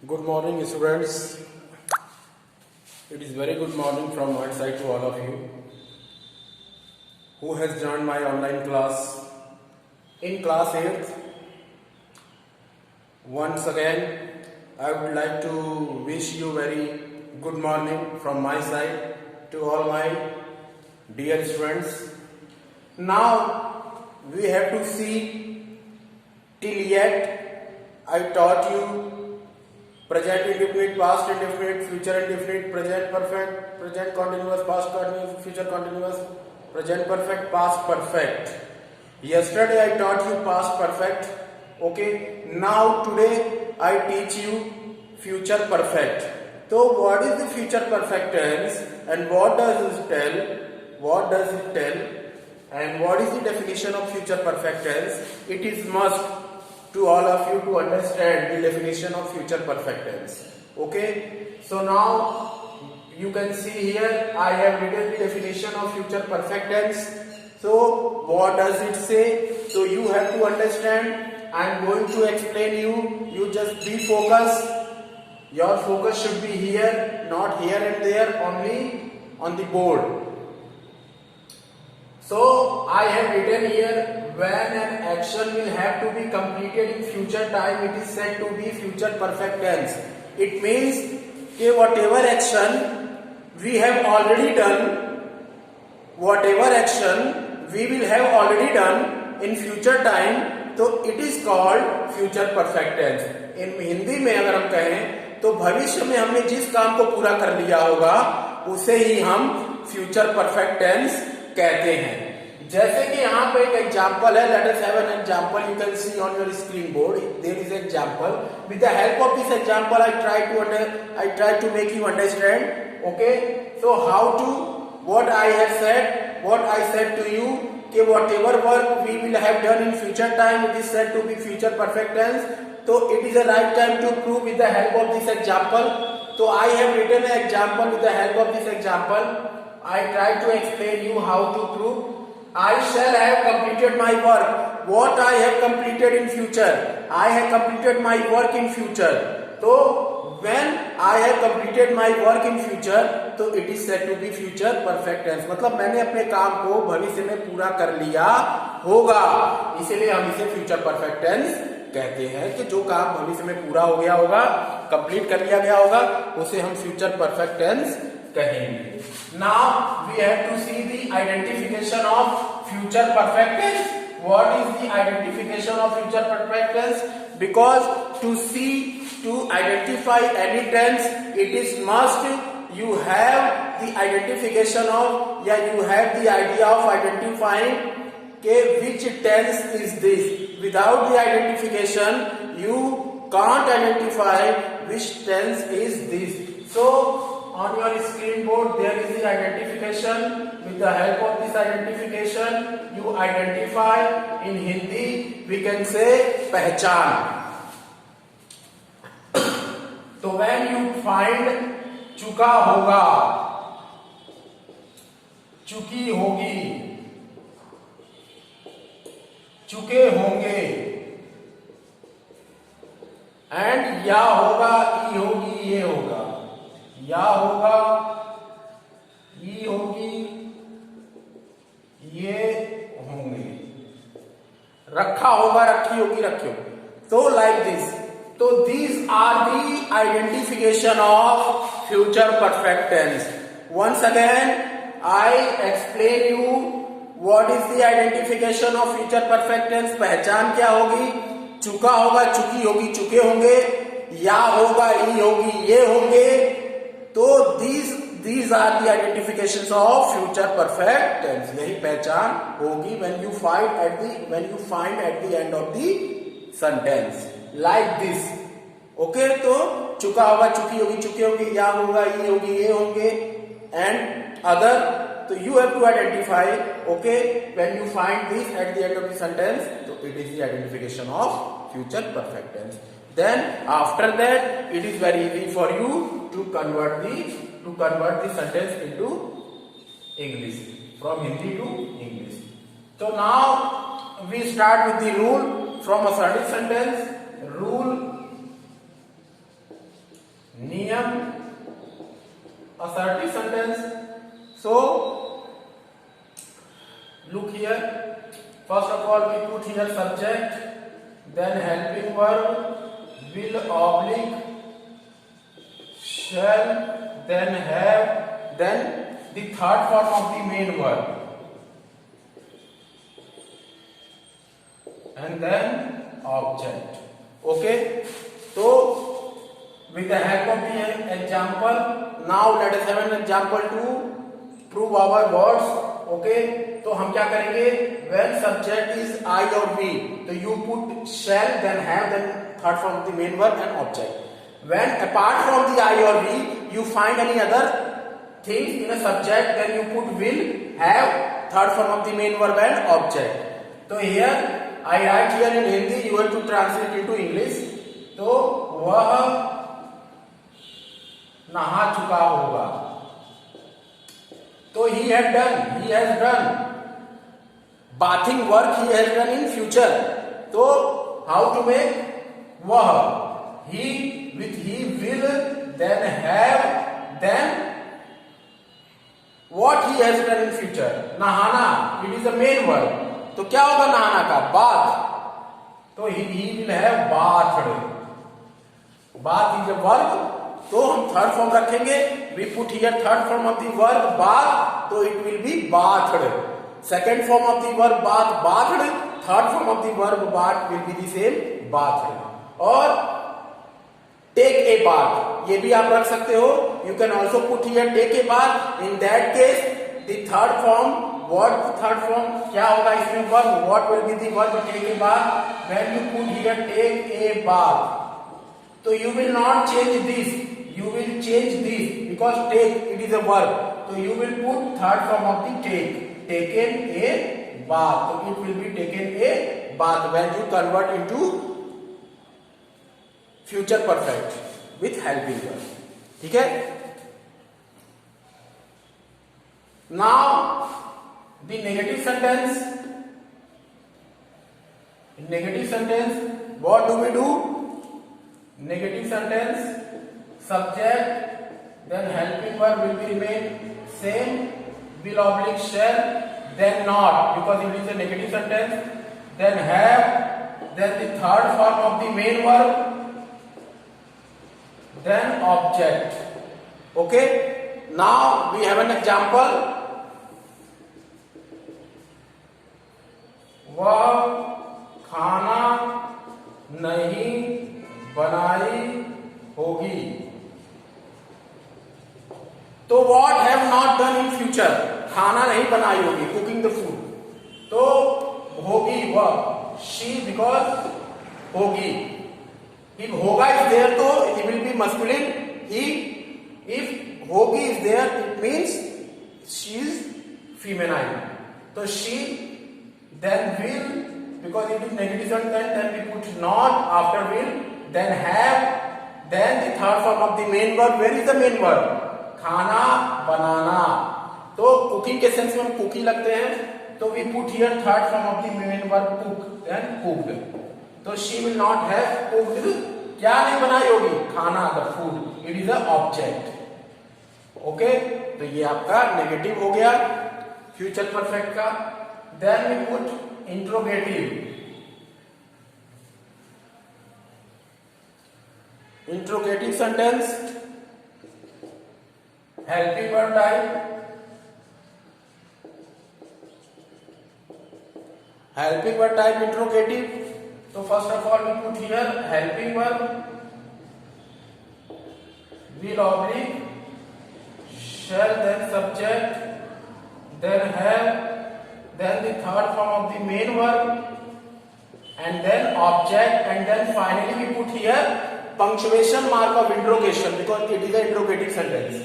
Good morning, students. It is very good morning from my side to all of you who has joined my online class in class 8th. Once again, I would like to wish you very good morning from my side to all my dear students. Now we have to see till yet I taught you present indefinite, past indefinite, future indefinite, present perfect, present continuous, past continuous, future continuous, present perfect, past perfect. Yesterday I taught you past perfect. Okay. Now today I teach you future perfect. So what is the future perfect tense and what does it tell? What does it tell? And what is the definition of future perfect tense? It is must to all of you to understand the definition of future perfect tense. Okay, so now you can see here I have written the definition of future perfect tense. So what does it say? So you have to understand. I am going to explain you just be focused. Your focus should be here, not here and there, only on the board. So I have written here, when an action will have to be completed in future time, it is said to be future perfect tense. It means that whatever action we have already done, whatever action we will have already done in future time, so it is called future perfect tense. in Hindi में अगर हम कहें तो भविष्य में हमने जिस काम को पूरा कर लिया होगा उसे ही हम फ्यूचर परफेक्ट टेंस कहते हैं. जैसे कि यहाँ पे एक एग्जाम्पल है. Let us have an example. You can see on your screen board. There is example. With the help of this example I try to make you understand. Okay, so how to what I have said, what I said to you कि whatever work we will have done in future time, it is said to be future perfect tense. So it is a right time to prove with the help of this example. So I have written an example. With the help of this example I try to explain you how to prove. I shall have completed my work. What I have completed in future? I have completed my work in future. So when I have completed my work in future, तो it is said to be future perfect tense. मतलब मैंने अपने काम को भविष्य में पूरा कर लिया होगा, इसीलिए हम इसे future perfect tense कहते हैं कि जो काम भविष्य में पूरा हो गया होगा, कंप्लीट कर लिया गया होगा, उसे हम future perfect tense कहेंगे. Now we have to see the identification of future perfect tense. What is the identification of future perfect tense? Because to identify any tense, it is must you have the identification of, you have the idea of identifying which tense is this. Without the identification, you can't identify which tense is this. So on your screen board there is the identification. With the help of this identification you identify. In Hindi we can say पहचान. तो when you find चुका होगा, चुकी होगी, चुके होंगे, and या होगा, ई होगी, ये होगा, या होगा, ई होगी, ये होंगे, रखा होगा, रखी होगी, रखे होंगे. तो like this. So these are the identification of future perfect tense. Once again I explain you what is the identification of future perfect tense. पहचान क्या होगी? चुका होगा, चुकी होगी, चुके होंगे, या होगा, ई होगी, ये होंगे. तो these are the identifications of future perfect tense. यही पहचान होगी when you find at the end of the sentence. Like this. Okay, तो चुका होगा, चुकी होगी, चुके होंगे, या होगा, ये होगी, ये होंगे, एंड अदर. तो you have to identify. Okay, when you find this at the end of the sentence, तो it is the identification of future perfect tense. Then after that it is very easy for you to convert the sentence into English, from Hindi to English. तो now we start with the rule from a certain sentence. Rule medium assertive sentence. So look here, first of all we put here subject, then helping verb, will oblique, shall, then have, then the third form of the main verb, and then object. Okay, so with the help of the example, now let us have an example to prove our words. Okay, तो हम क्या करेंगे, when subject is I or we, तो you put shall, then have, then third form of the main verb and object. When apart from the I or we you find any other things in a subject, then you put will, have, third form of the main verb and object. So here I write here in Hindi, you have to translate into English. तो वह नहा चुका होगा, तो he had done, he has done. Bathing work he has done in future. तो how to make वह, he with he will, then have, then what he has done in future. नहाना, it is the main verb. तो क्या होगा नहाना का, bath. तो he will have bathed. Bath is a verb, तो हम थर्ड फॉर्म रखेंगे. We put here third form of the verb bath, तो it will be bathed. Second form of the verb bath, bathed. Third form of the verb bath will be the same, bathed. और take a bath, ये भी आप रख सकते हो. You can also put here take a bath. In that case the third form, what third form क्या होगा इसमें, verb. What will be the verb take a bath. When you put here take a bath, तो you will not change this, you will change this, because take it is a verb. So you will put third form of the take, taken a bath. So it will be taken a bath when you convert into future perfect with helping verb. ठीक है. Now the negative sentence. In negative sentence, what do we do? Negative sentence, subject, then helping verb will be remain same, will oblique shall, then not, because it is a negative sentence, then have, then the third form of the main verb, then object. Okay, now we have an example. वह खाना नहीं बनाई होगी. तो what have not done in future, खाना नहीं बनाई होगी, cooking the food. तो होगी वह, she, because होगी. If होगा is there, तो it will be masculine. He, if होगी is there, it means she is feminine. तो she, then will, because it is negative sentence, then we put not after will, then have, then the third form of the main verb. Where is the main verb? खाना बनाना. तो cooking के sense में हम cookie लगते हैं, तो we put here third form of the main verb cook, then cooked. तो she will not have cooked, क्या नहीं बनाई होगी, खाना, the food. It is a object. ओके, तो ये आपका नेगेटिव हो गया फ्यूचर परफेक्ट का. Then we put interrogative. Interrogative sentence, helping verb type. Helping verb type interrogative. तो first of all we put here helping verb, will oblique, shall, then subject, then have, then the third form of the main verb, and then object, and then finally we put here punctuation mark of interrogation, because it is an interrogative sentence.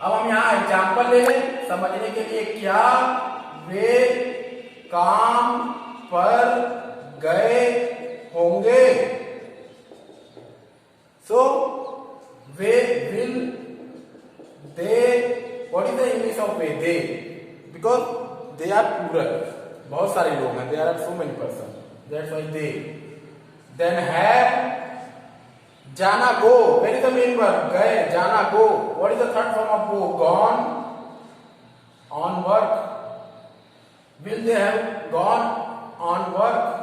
अब हम यहाँ example ले लें समझने के लिए. क्या वे काम पर गए होंगे. सो वे, will, they, what is the English of way, they, because they are plural, बहुत सारे लोग हैं, there are so many persons, that's why they. Then have, Jana go. Where is the main verb? Gaye. Jana go. What is the third form of go? Gone. On work. Will they have gone on work?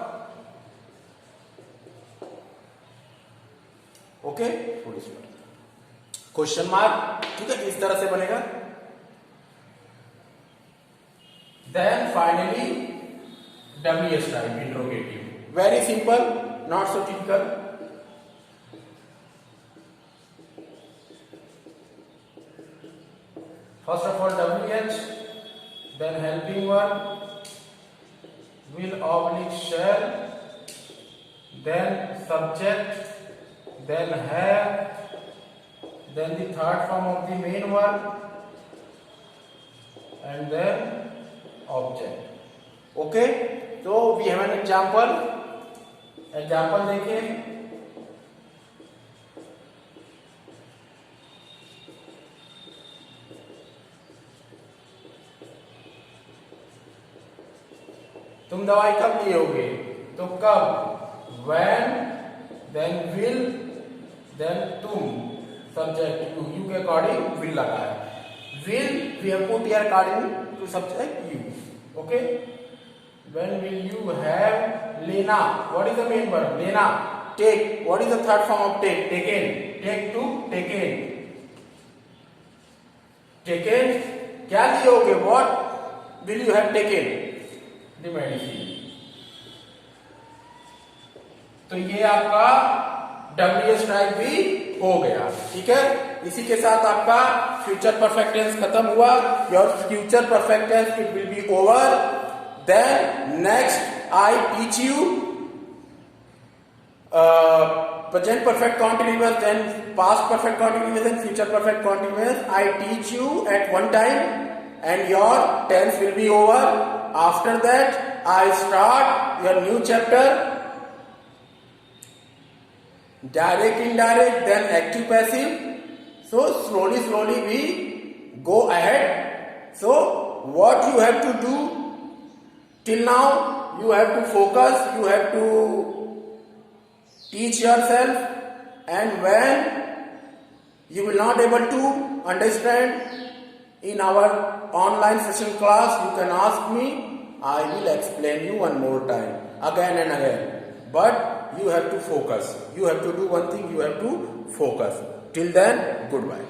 ओके, question mark, ठीक है, इस तरह से बनेगा. Then finally WS type interrogative, very simple, not so typical. First of all WH, then helping verb, will oblique shall, then subject, then have, then the third form of the main verb, and then object. Okay, so we have an example. Example देखें. तुम दवाई कब लिए होगे? तो कब, when, then will, then तुम, subject you के according will लगा है. Will we have put here according to subject you. Okay. When will you have लेना? What is the main verb? लेना. Take. What is the third form of take? Taken. Take to taken. Taken. क्या लिए होगे? What will you have taken? The medicine. तो ये आपका WH type भी हो गया. ठीक है, इसी के साथ आपका फ्यूचर परफेक्ट टेंस खत्म हुआ. Your future perfect tense it will be over. Then next I teach you present perfect continuous, then past perfect continuous and future perfect continuous. I teach you at one time and your tense will be over. After that I start your new chapter, direct, indirect, then active, passive. So slowly we go ahead. So what you have to do till now, you have to focus, you have to teach yourself, and when you will not able to understand in our online session class, you can ask me. I will explain you one more time, again and again. But you have to focus. You have to do one thing, you have to focus. Till then, goodbye.